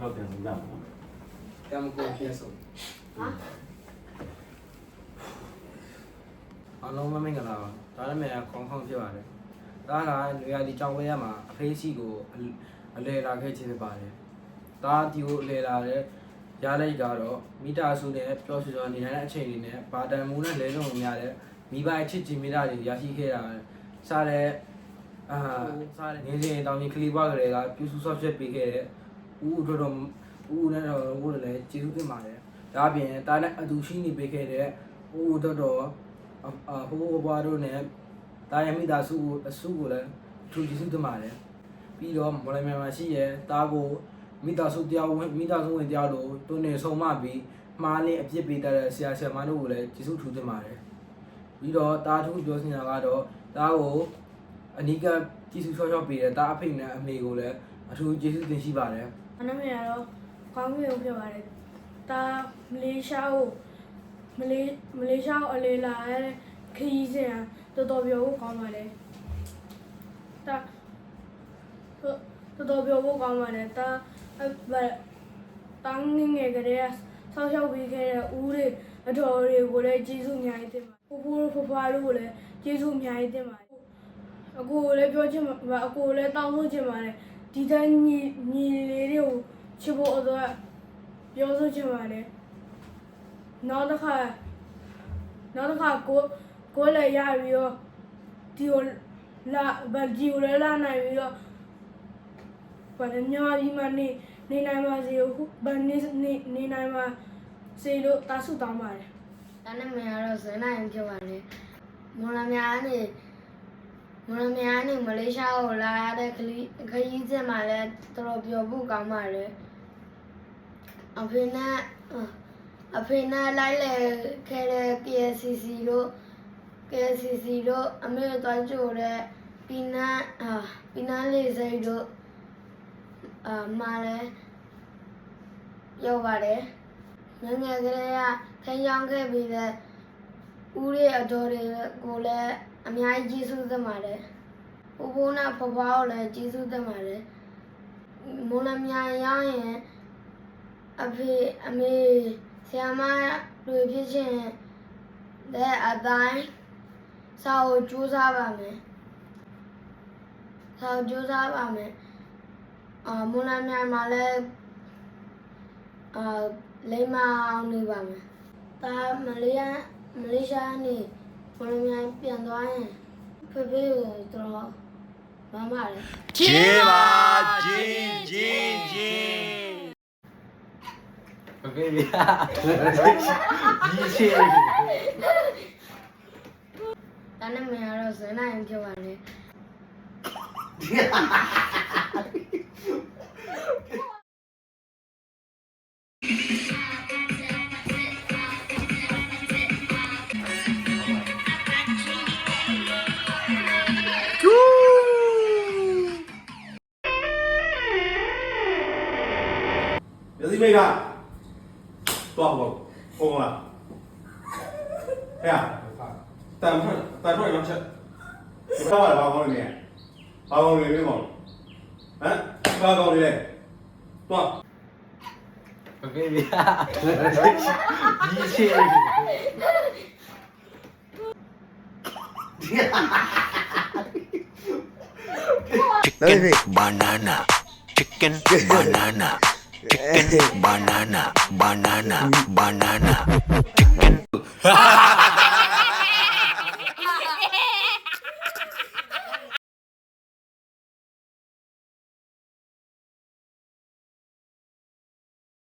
တော့ပြန်လို့ရမှာတမ်ကိုပြဆုံးအားလုံးမင်္ဂလာပါဒါလည်းမြန်ခေါင်းခေါင်းဖြစ်ပါတယ်ဒါကနေရာဒီကြောင်ဝဲရမှာအဖေးစီကိုအလဲလာခဲ့ခြင်းဖြစ်ပါတယ်ဒါဒီကိုအလဲလာတဲ့ရလိုက်ကတော့မိသားစုနဲ့ပျော်ရွှင်စွာနေထိုင်တဲ့အချိန်လေးနဲ့ဘာတန်မူနဲ့လဲလုံးရတဲ့မိဘချစ်ချင်မိသားတွေရရှိခဲ့တာစားတဲ့ငင်းစင်တောင်ကြီးခလီပွားကလေးကပြုစုဆော့ဖြစ်ပေးခဲ့တဲ့ဦးတို့တော့ဦးနဲ့တော့ဦးလည်းကျေးဇူးတင်ပါတယ်ဒါအပြင်တားနဲ့အတူရှိနေပေးခဲ့တဲ့ဦးတို့တော့ဟိုဘွားတို့နဲ့တားရမိသားစုအစုကိုလည်းထူးကျေးဇူးတင်ပါတယ်ပြီးတော့မော်လမြိုင်မှာရှိရဲ့တားကိုမိသားစုတရားဝင်မိသားစုဝင်တရားလို့သူနေဆုံးမပြီးမှားလေးအပြစ်ပေးတဲ့ဆရာဆရာမတို့ကိုလည်းကျေးဇူးထူးတင်ပါတယ်ပြီးတော့တားထူးပြောစင်တာကတော့တားကိုအနီးကကျေးဇူးချောချောပေးတဲ့တားအဖေနဲ့အမေကိုလည်းအထူးကျေးဇူးတင်ရှိပါတယ်အနမေကတော့ကောင်းကင်ဖြစ်ပါတယ်တာမလေးရှားကိုမလေးရှားကိုအလေးလာတဲ့ခရီးစဉ်တော်တော်ပြောဖို့ကောင်းပါတယ်တာတော်တော်ပြောဖို့ကောင်းပါတယ်တာတန်းငယ်ကလေး ဆောက်ရှောက်ပေးခဲ့တဲ့ဦးတွေအတော်တွေကိုလည်းကျေးဇူးအများကြီးတင်ပါတယ်ဖိုးဖိုးဖွားတို့ကိုလည်းကျေးဇူးအများကြီးတင်ပါတယ်အကိုကိုလည်းပြောချင်ပါအကိုကိုလည်းတောင်းဆိုချင်ပါတယ်ဒီတိုင်းညီလေးတွေကိုချစ်ဖို့အတွက်ပြောဆိုချင်ပါတယ်နောက်တစ်ခါကိုလည်းရပြီးတော့ဒီကိုလာဒီကိုလည်းလာနိုင်ပြီးတော့ဘာလဲမြန်မာပြည်မှာနေနိုင်ပါစေဟုတ်ဘာနေနိုင်ပါစေလို့တာဆုတောင်းပါတယ် ဒါနဲ့မရတော့ဇွဲနိုင်ဖြစ်ပါလေမော်လမြိုင်ကနေမလေးရှားကိုလာရတဲ့ခရီးစဉ်မှာလည်းတော်တော်ပျော်ဖို့ကောင်းပါတယ်အဖေနဲ့လိုက်လေခဲ့တဲ့ KCC တို့အမေတို့ကြိုတဲ့ပီနန်းလေးစိတ်တို့မှာလည်းရောက်ပါတယ်ငယ်ငယ်ကလေးကထိန်းချောင်းခဲ့ပြီးတဲ့ဦးရဲ့အတော်တွေကိုလည်းအများကြီးကျေးဇူးတင်ပါတယ်။ဘိုးနဲ့ဖွားဖွားကိုလည်းကျေးဇူးတင်ပါတယ်။မော်လမြိုင်ရောက်ရင်အမေဆရာမတွေဖြစ်ချင်းတဲ့အတိုင်းစာကိုကြိုးစားပါမယ်။မော်လမြိုင်မှာလည်းလိမ္မာအောင်နေပါမယ်။ဒါမလေးရှားနေမော်လမြိုင်ပြန်သွားရင်ဖေဖေကိုတော့မမလည်း ကျေးပါဂျင်းဂျင်းဂျင်း โอเคဗျာဒီချေ ဒါနဲ့မရတော့ဇွဲနိုင်ဖြစ်ပါလေ မျက်စိမိတ်ကတော့ဘောပုံလားဟဲ့တန်ထွက်လောက်ချက်ဘာဘာကောင်းနေဘာကောင်းနေပြီမောင်ဟမ်ဘာကောင်းနေလဲတော့ โอเคဗျာဒီချေ chicken banana chicken banana chicken banana banana banana chicken